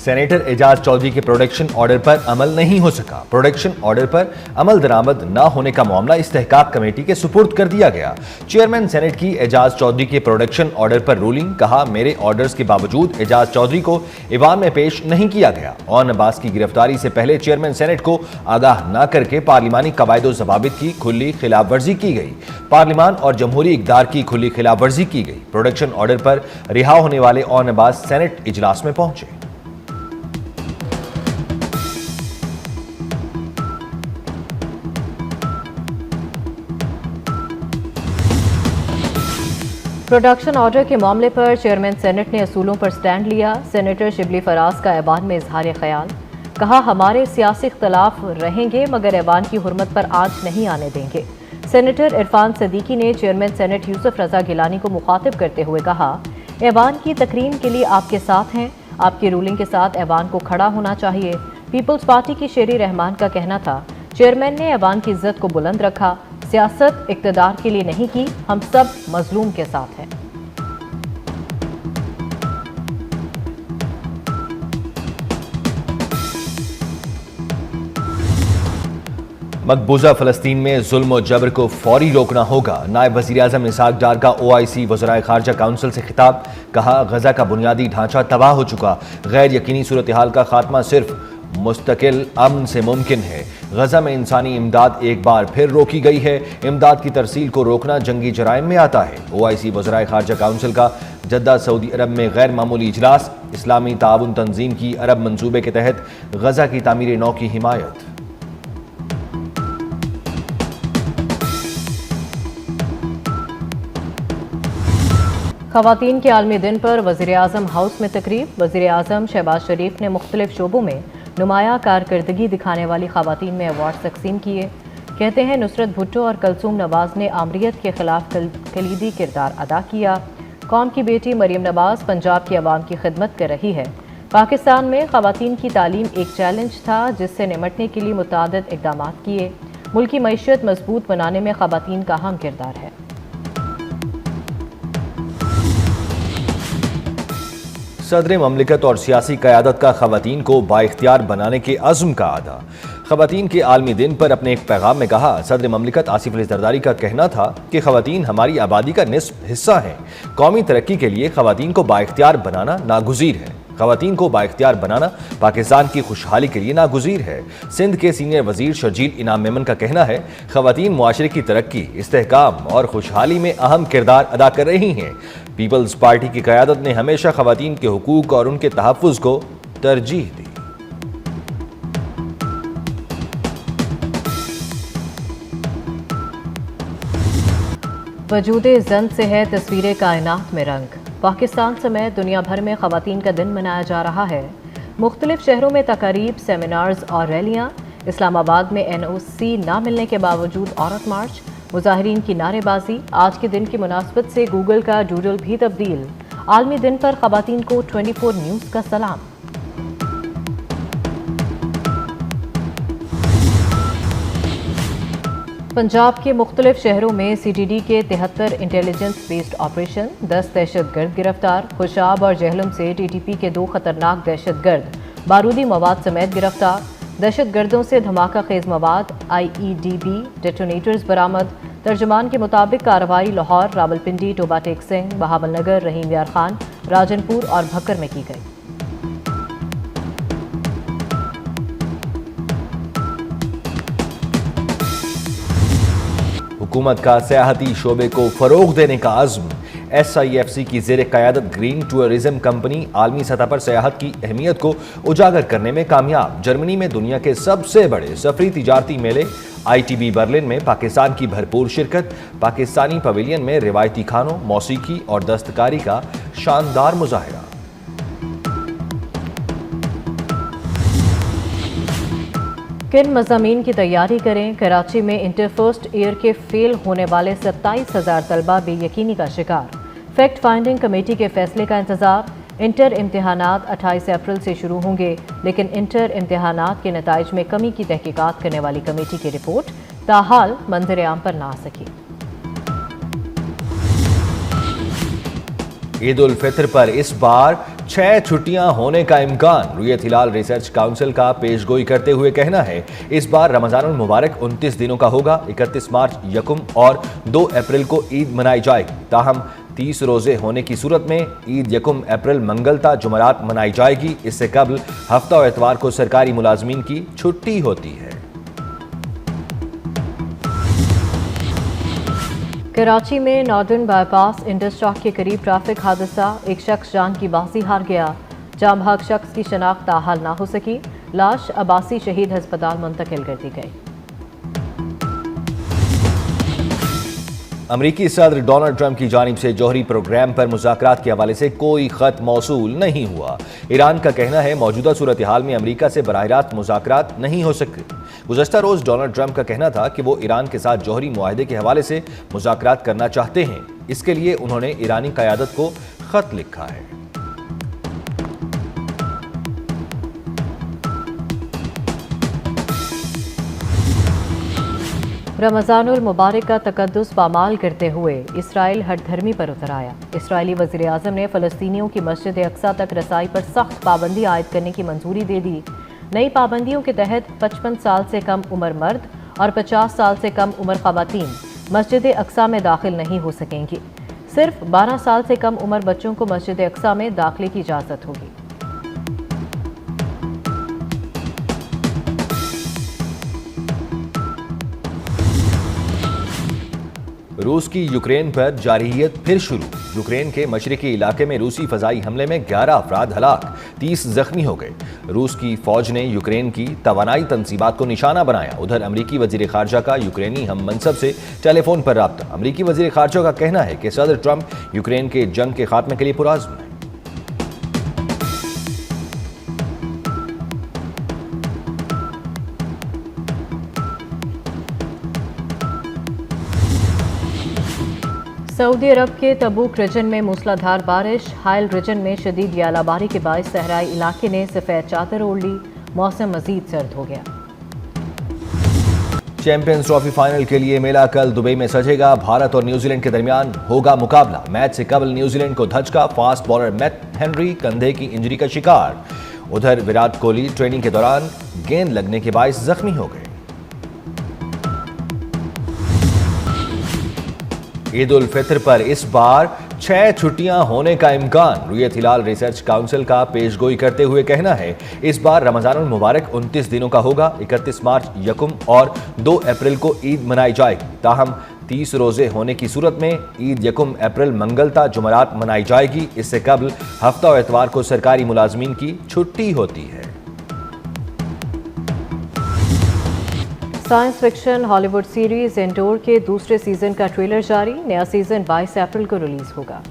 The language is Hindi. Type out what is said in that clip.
सेनेटर एजाज चौधरी के प्रोडक्शन ऑर्डर पर अमल नहीं हो सका। प्रोडक्शन ऑर्डर पर अमल दरामद न होने का मामला इस्तेहकाक कमेटी के सुपुर्द कर दिया गया। चेयरमैन सेनेट की एजाज चौधरी के प्रोडक्शन ऑर्डर पर रूलिंग, कहा मेरे ऑर्डर्स के बावजूद एजाज चौधरी को ईवान में पेश नहीं किया गया। और अब्बास की गिरफ्तारी से पहले चेयरमैन सेनेट को आगाह न करके पार्लिमानी कवायद ज़वाबित की खुली खिलाफ वर्जी की गई। पार्लिमान और जमहूरी इक़दार की खुली खिलाफ वर्जी की गई। प्रोडक्शन ऑर्डर पर रिहा होने वाले और अब्बास सेनेट इजलास में पहुंचे। प्रोडक्शन ऑर्डर के मामले पर चेयरमैन सेनेट ने असूलों पर स्टैंड लिया। सेनेटर शिबली फराज का ऐवान में इजहार ख्याल, कहा हमारे सियासी इख्तलाफ रहेंगे मगर ऐवान की हुर्मत पर आंच नहीं आने देंगे। सेनेटर इरफान सदीकी ने चेयरमैन सेनेट यूसुफ रजा गिलानी को मुखातिब करते हुए कहा ऐवान की तकरीम के लिए आपके साथ हैं, आपकी रूलिंग के साथ ऐवान को खड़ा होना चाहिए। पीपल्स पार्टी की शेरी रहमान का कहना था चेयरमैन ने ऐवान की इज्जत को बुलंद रखा, सियासत इक़्तिदार के लिए नहीं की, हम सब मजलूम के साथ हैं। मकबूजा फ़लस्तीन में जुल्म और जबर को फौरी रोकना होगा। नायब वज़ीर-ए-आज़म इसहाक डार का OIC वज़राए ख़ारजा काउंसिल से खिताब, कहा गजा का बुनियादी ढांचा तबाह हो चुका, गैर यकीनी सूरत हाल का खात्मा सिर्फ मुस्तकिल अमन से मुमकिन है। गजा में इंसानी इमदाद एक बार फिर रोकी गई है। इमदाद की तरसील को रोकना जंगी जराइम में आता है। OIC वज़राए ख़ारजा काउंसिल का जद्दा सऊदी अरब में गैर मामूली इजलास, इस्लामी ताउन तंजीम की अरब मंसूबे के तहत गजा की तामीर नौ की हिमायत। ख़वातीन के आलमी दिन पर वज़ीर-ए-आज़म हाउस में तकरीब। वज़ीर-ए-आज़म शहबाज शरीफ ने मुख्तलिफ शोबों में नुमाया कारकर्दगी दिखाने वाली ख़वातीन में अवार्ड तकसीम किए। कहते हैं नुसरत भुट्टो और कलसूम नवाज ने आमरीत के खिलाफ कलीदी किरदार अदा किया। कौम की बेटी मरियम नवाज पंजाब की आवाम की खिदमत कर रही है। पाकिस्तान में ख़वातीन की तालीम एक चैलेंज था जिससे निमटने के लिए मुतअद्दिद इक़दाम किए। मुल्की मईशत मजबूत बनाने में ख़वातीन का अहम किरदार है। सदर ममलिकत और सियासी क़यादत का ख़वातीन को बाइख्तियार बनाने के अज़्म का अदा। ख़वातीन के आलमी दिन पर अपने एक पैगाम में कहा सदर ममलिकत आसिफ अली ज़रदारी का कहना था कि ख़वातीन हमारी आबादी का निस्फ हिस्सा हैं। कौमी तरक्की के लिए ख़वातीन को बाइख्तियार बनाना नागुज़ीर है। ख़वातीन को बाइख्तियार बनाना पाकिस्तान की खुशहाली के लिए नागुज़ीर है। सिंध के सीनियर वज़ीर शर्जील इनाम मेमन का कहना है ख़वातीन मुआशरे की तरक्की, इस्तेहकाम और खुशहाली में अहम किरदार अदा कर रही हैं। पीपल्स पार्टी की क़यादत ने हमेशा ख़वातीन के हुकूक और उनके तहफ़्फ़ुज़ को तरजीह दी। वजूदे ज़न से है तस्वीरें कायनात में रंग। पाकिस्तान समेत दुनिया भर में ख़वातीन का दिन मनाया जा रहा है। मुख्तलिफ शहरों में तकारीब, सेमिनार्स और रैलियाँ। इस्लामाबाद में NOC ना मिलने के बावजूद औरत मार्च, मुजाहिरीन की नारेबाजी। आज के दिन की मुनासबत से गूगल का डूडल भी तब्दील। आलमी दिन पर ख़वातीन को 24 न्यूज़ का सलाम। पंजाब के मुख्तलिफ शहरों में CTD के 73 इंटेलिजेंस बेस्ड ऑपरेशन, 10 दहशतगर्द गिरफ्तार। खुशाब और जहलम से TTP के 2 खतरनाक दहशतगर्द बारूदी मवाद समेत गिरफ्तार। दहशतगर्दों से धमाका खेज मवाद IEDB डेटोनेटर्स बरामद। तर्जमान के मुताबिक कार्रवाई लाहौर, रावलपिंडी, टोबा टेक सिंह, बहावल नगर, रहीम यार खान, राजनपुर और भक्कर में की गई। हुकूमत का सयाहती शोबे को फरोग देने का अज़्म। SIFC की ज़ेर क़यादत ग्रीन टूरिज्म कंपनी आलमी सतह पर सयाहत की अहमियत को उजागर करने में कामयाब। जर्मनी में दुनिया के सबसे बड़े सफरी तिजारती मेले ITB बर्लिन में पाकिस्तान की भरपूर शिरकत। पाकिस्तानी पवेलियन में रिवायती खानों, मौसीकी और दस्तकारी का शानदार मुजाहिरा। किन मज़ामीन की तैयारी करें। कराची में इंटर फर्स्ट ईयर के फेल होने वाले 27,000 तलबा बेयकीनी का शिकार। फैक्ट फाइंडिंग कमेटी के फैसले का इंतजार। इंटर इम्तिहानात 28 अप्रैल से शुरू होंगे, लेकिन इंटर इम्तिहानात के नताइज में कमी की तहकीकात करने वाली कमेटी की रिपोर्ट ताहाल मंजर आम पर ना आ सकी। ईद उल फितर पर इस बार 6 छुट्टियां होने का इम्कान। रुयत हिलाल रिसर्च काउंसिल का पेशगोई करते हुए कहना है, इस बार रमजानुल मुबारक 29 दिनों का होगा। 31 मार्च, यकुम और 2 अप्रैल को ईद मनाई जाएगी। ताहम 30 रोजे होने की सूरत में ईद यकुम अप्रैल मंगलता जुमरात मनाई जाएगी। इससे कबल हफ्ता और इतवार को सरकारी मुलाजमीन की छुट्टी होती है। कराची में नॉर्दर्न बाईपास इंडस चौक के करीब ट्रैफिक हादसा, एक शख्स जान की बाजी हार गया। जाम भाग शख्स की शनाख्त ताहाल ना हो सकी। लाश अब्बासी शहीद अस्पताल मुंतकिल कर दी गई। अमरीकी सदर डोनाल्ड ट्रंप की जानिब से जौहरी प्रोग्राम पर मुज़ाकरात के हवाले से कोई खत मौसूल नहीं हुआ। ईरान का कहना है, मौजूदा सूरत हाल में अमरीका से बराह रास्त मुज़ाकरात नहीं हो सकते। गुज़श्ता रोज़ डोनाल्ड ट्रंप का कहना था कि वो ईरान के साथ जौहरी मुआहदे के हवाले से मुज़ाकरात करना चाहते हैं। इसके लिए उन्होंने ईरानी क़यादत को खत लिखा है। रमज़ानुल मुबारक का तकद्दुस पामाल करते हुए इसराइल हठधर्मी पर उतर आया। इसराइली वज़ीर आज़म ने फ़लस्तीनियों की मस्जिद अक्सा तक रसाई पर सख्त पाबंदी आयद करने की मंजूरी दे दी। नई पाबंदियों के तहत 55 साल से कम उम्र मर्द और 50 साल से कम उम्र ख़वातीन मस्जिद अक्सा में दाखिल नहीं हो सकेंगी। सिर्फ 12 साल से कम उम्र बच्चों को मस्जिद अक्सा में दाखिले की इजाज़त होगी। रूस की यूक्रेन पर जारहियत फिर शुरू। यूक्रेन के मशरिकी इलाके में रूसी फजाई हमले में 11 अफराद हलाक, 30 जख्मी हो गए। रूस की फौज ने यूक्रेन की तवानाई तंसीबात को निशाना बनाया। उधर अमरीकी वजीर खारजा का यूक्रेनी हम मनसब से टेलीफोन पर राब्ता। अमरीकी वजीर खारजा का कहना है कि सदर ट्रंप यूक्रेन के जंग के खात्मे के लिए पुरअज़्म है। सऊदी अरब के तबूक रीजन में मूसलाधार बारिश, हायल रीजन में शदीद यालाबारी के बायस सहराई इलाके ने सफ़ेद चादर ओढ़ ली। मौसम मजीद सर्द हो गया। चैंपियंस ट्रॉफी फाइनल के लिए मेला कल दुबई में सजेगा। भारत और न्यूजीलैंड के दरमियान होगा मुकाबला। मैच से कबल न्यूजीलैंड को धचका, फास्ट बॉलर मैट हेनरी कंधे की इंजरी का शिकार। उधर विराट कोहली ट्रेनिंग के दौरान गेंद लगने के बायस जख्मी हो गए। ईद उल फितर पर इस बार 6 छुट्टियां होने का इम्कान। रुयत हिलाल रिसर्च काउंसिल का पेशगोई करते हुए कहना है, इस बार रमजानुल मुबारक 29 दिनों का होगा। 31 मार्च, यकुम और 2 अप्रैल को ईद मनाई जाएगी। ताहम 30 रोजे होने की सूरत में ईद यकुम अप्रैल मंगलता जुमरात मनाई जाएगी। इससे कबल हफ्ता और इतवार को सरकारी मुलाजमीन की छुट्टी होती है। Science fiction Hollywood series Andor के दूसरे सीजन का ट्रेलर जारी। नया सीजन 22 अप्रैल को रिलीज होगा।